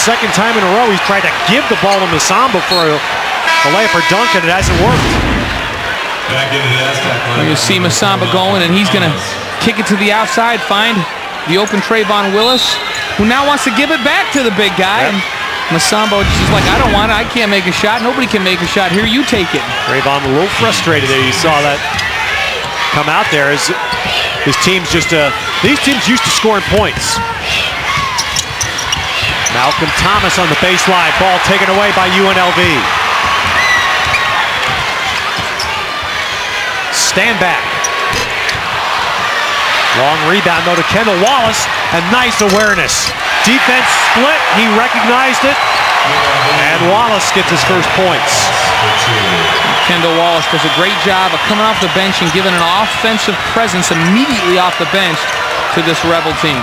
second time in a row he's tried to give the ball to Masamba for a layup or dunk, and it hasn't worked. You see Masamba going, and he's going to kick it to the outside, find the open Trayvon Willis, who now wants to give it back to the big guy. Yep. And Masamba just like, I don't want it. I can't make a shot. Nobody can make a shot. Here, you take it. Trayvon a little frustrated there. You saw that come out there as his team's just these teams used to scoring points. Malcolm Thomas on the baseline. Ball taken away by UNLV. Stand back. Long rebound though to Kendall Wallace, and nice awareness. Defense split, he recognized it, and Wallace gets his first points. Kendall Wallace does a great job of coming off the bench and giving an offensive presence immediately off the bench to this Rebel team.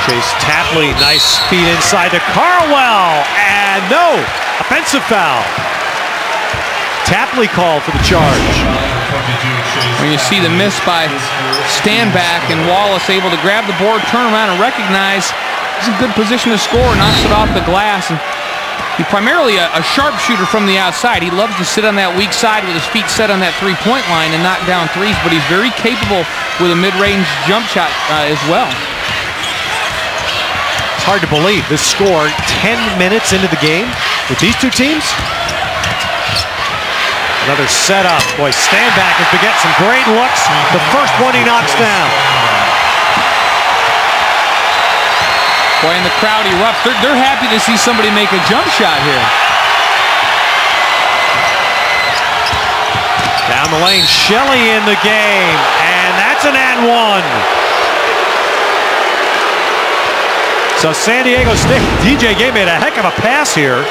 Chase Tapley, nice feed inside to Carwell, and no, offensive foul. Tapley called for the charge. When you see the miss by Standback and Wallace able to grab the board, turn around and recognize he's in good position to score, knocks it off the glass. And he's primarily a sharpshooter from the outside. He loves to sit on that weak side with his feet set on that three-point line and knock down threes, but he's very capable with a mid-range jump shot as well. It's hard to believe this score 10 minutes into the game with these two teams. Another setup. Boy, Standback has been getting some great looks. The first one he knocks down. Boy, and the crowd erupts. They're happy to see somebody make a jump shot here. Down the lane, Shelley in the game, and that's an and one. So San Diego State, DJ Gay made a heck of a pass here.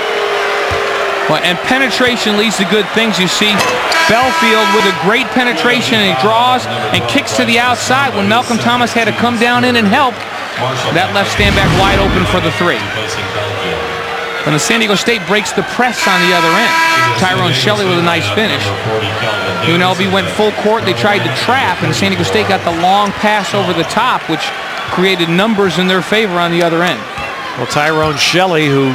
Well, and penetration leads to good things. You see Belfield with a great penetration, and he draws and kicks to the outside when Malcolm Thomas had to come down in and help. That left Standback wide open for the three. And the San Diego State breaks the press on the other end. Tyrone Shelley with a nice finish. UNLV went full court. They tried to trap, and San Diego State got the long pass over the top, which created numbers in their favor on the other end. Well, Tyrone Shelley, who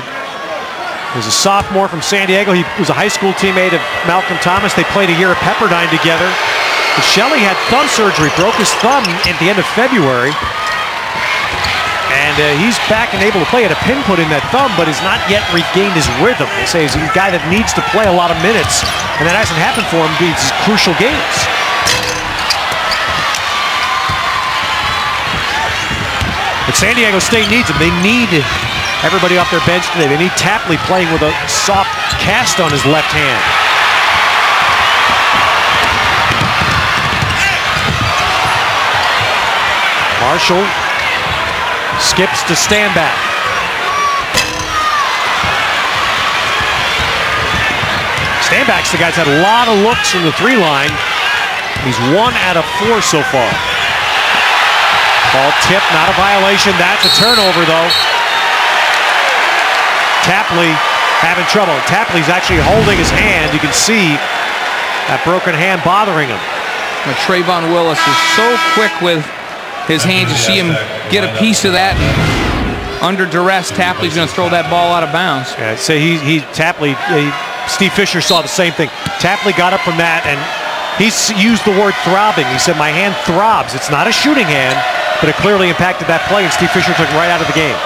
was a sophomore from San Diego. He was a high school teammate of Malcolm Thomas. They played a year at Pepperdine together. But Shelley had thumb surgery, broke his thumb at the end of February. And he's back and able to play. Had a pin put in that thumb, but has not yet regained his rhythm. They say he's a guy that needs to play a lot of minutes, and that hasn't happened for him in these crucial games. But San Diego State needs him. They need everybody off their bench today. They need Tapley playing with a soft cast on his left hand. Marshall skips to Standback. Standback's the guy's had a lot of looks from the three line. He's 1 out of 4 so far. Ball tip, not a violation. That's a turnover though. Tapley having trouble. Tapley's actually holding his hand. You can see that broken hand bothering him. Well, Trayvon Willis is so quick with his hands. You see him get a piece of that. Under duress, Tapley's going to throw that ball out of bounds. Yeah, so Steve Fisher saw the same thing. Tapley got up from that, and he used the word throbbing. He said, my hand throbs. It's not a shooting hand, but it clearly impacted that play, and Steve Fisher took him right out of the game.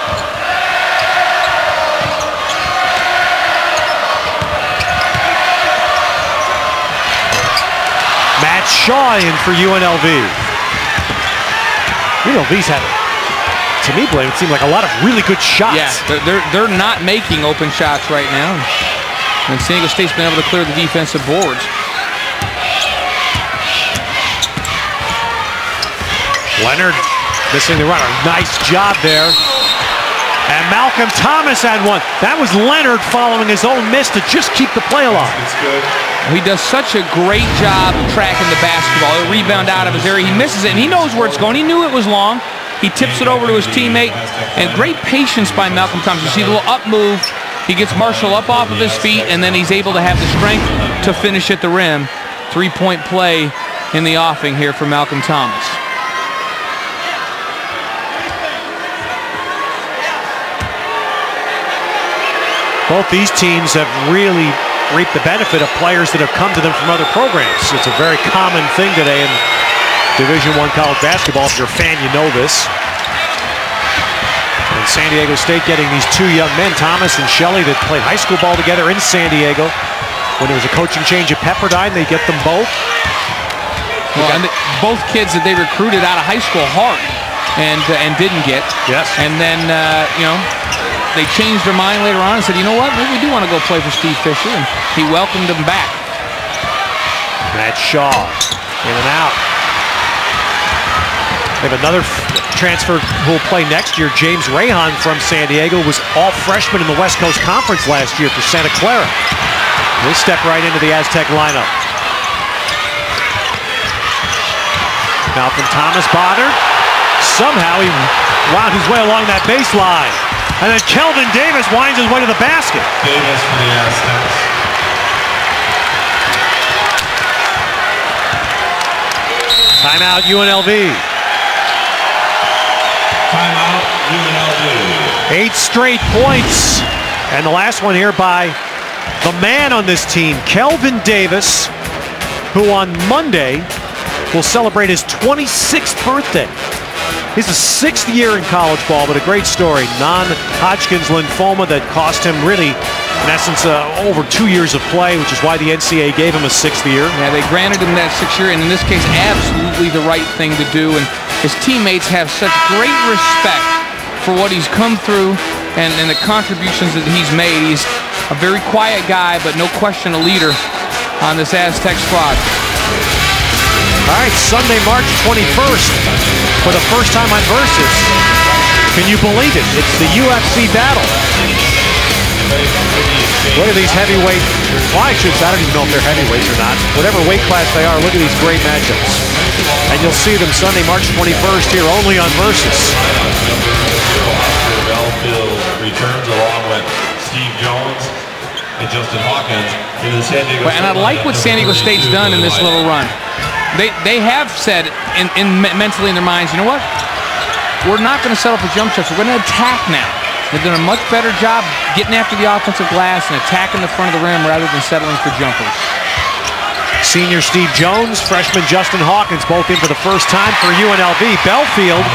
Matt Shaw in for UNLV. UNLV's had, to me, Blaine, it seemed like a lot of really good shots. Yeah, they're not making open shots right now. And San Diego State's been able to clear the defensive boards. Leonard missing the runner. Nice job there. And Malcolm Thomas had one. That was Leonard following his own miss to just keep the play alive. It's good. He does such a great job tracking the basketball. A rebound out of his area. He misses it, and he knows where it's going. He knew it was long. He tips it over to his teammate. And great patience by Malcolm Thomas. You see the little up move. He gets Marshall up off of his feet, and then he's able to have the strength to finish at the rim. Three-point play in the offing here for Malcolm Thomas. Both these teams have really reaped the benefit of players that have come to them from other programs. It's a very common thing today in Division I college basketball. If you're a fan, you know this. And San Diego State getting these two young men, Thomas and Shelley, that played high school ball together in San Diego. When there was a coaching change at Pepperdine, they get them both. Well, and both kids that they recruited out of high school hard and didn't get. Yes. And then, you know, they changed their mind later on and said, you know what, maybe we do want to go play for Steve Fisher, and he welcomed them back. Matt Shaw, in and out. They have another transfer who will play next year. James Rahan from San Diego was all freshman in the West Coast Conference last year for Santa Clara. He'll step right into the Aztec lineup. Malcolm Thomas bothered. Somehow he wound his way along that baseline. And then Kelvin Davis winds his way to the basket. Davis for the Aztecs. Timeout UNLV. Timeout UNLV. 8 straight points. And the last one here by the man on this team, Kelvin Davis, who on Monday will celebrate his 26th birthday. He's the 6th year in college ball, but a great story. Non-Hodgkin's lymphoma that cost him really, in essence, over 2 years of play, which is why the NCAA gave him a 6th year. Yeah, they granted him that 6th year, and in this case, absolutely the right thing to do. And his teammates have such great respect for what he's come through and the contributions that he's made. He's a very quiet guy, but no question a leader on this Aztec squad. All right, Sunday, March 21st, for the first time on Versus. Can you believe it? It's the UFC battle. Look at these heavyweight, well, I don't even know if they're heavyweights or not. Whatever weight class they are, look at these great matchups. And you'll see them Sunday, March 21st here only on Versus. Belfield returns along with Steve Jones and Justin Hawkins into the San Diego. And I like what San Diego State's done in this little run. They have said mentally in their minds, you know what? We're not going to settle for jump shots. We're going to attack now. They've done a much better job getting after the offensive glass and attacking the front of the rim rather than settling for jumpers. Senior Steve Jones, freshman Justin Hawkins, both in for the first time for UNLV. Belfield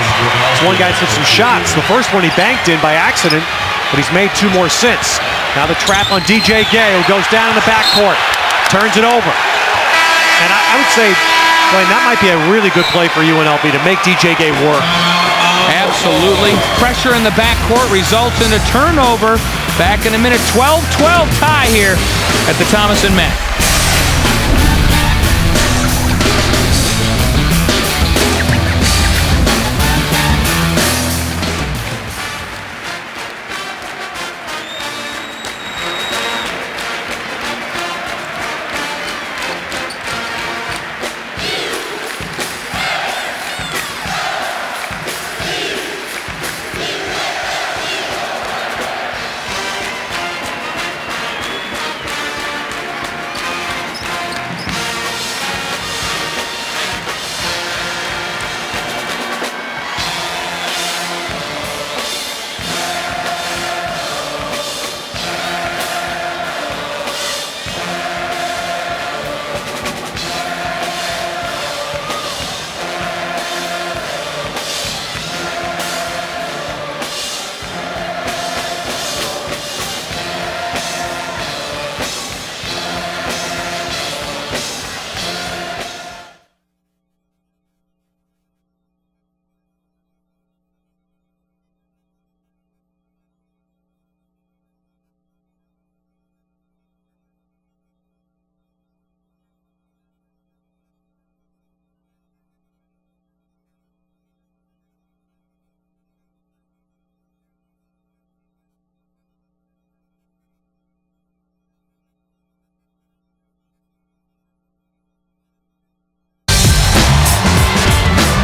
is one guy that took some shots. The first one he banked in by accident, but he's made 2 more since. Now the trap on DJ Gay, who goes down in the backcourt, turns it over. And I would say, Glenn, that might be a really good play for UNLV to make DJ Gay work. Absolutely. Pressure in the backcourt results in a turnover. Back in a minute. 12-12 tie here at the Thomas and Mack.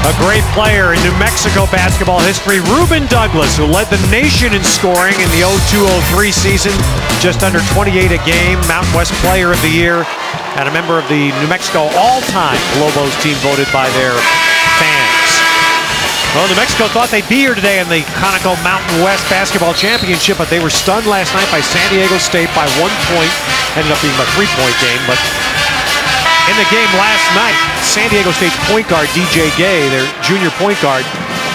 A great player in New Mexico basketball history, Ruben Douglas, who led the nation in scoring in the 02-03 season, just under 28 a game, Mountain West Player of the Year, and a member of the New Mexico all-time Lobos team voted by their fans. Well, New Mexico thought they'd be here today in the Conoco Mountain West Basketball Championship, but they were stunned last night by San Diego State by 1 point. Ended up being a 3-point game, but in the game last night, San Diego State's point guard, DJ Gay, their junior point guard,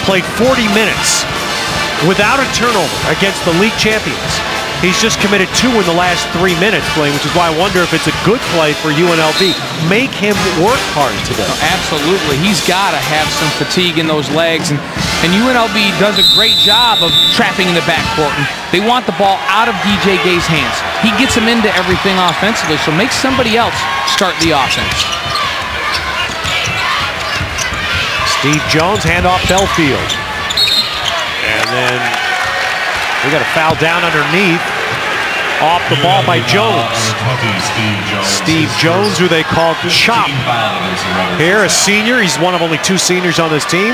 played 40 minutes without a turnover against the league champions. He's just committed 2 in the last 3 minutes playing, which is why I wonder if it's a good play for UNLV. Make him work hard today. Oh, absolutely. He's got to have some fatigue in those legs. And UNLV does a great job of trapping in the backcourt. And they want the ball out of DJ Gay's hands. He gets him into everything offensively, so make somebody else start the offense. Steve Jones, handoff Belfield. And then we got a foul down underneath. Off the ball by Jones. Steve Jones, who they called Chop. Here, a senior. He's one of only 2 seniors on this team.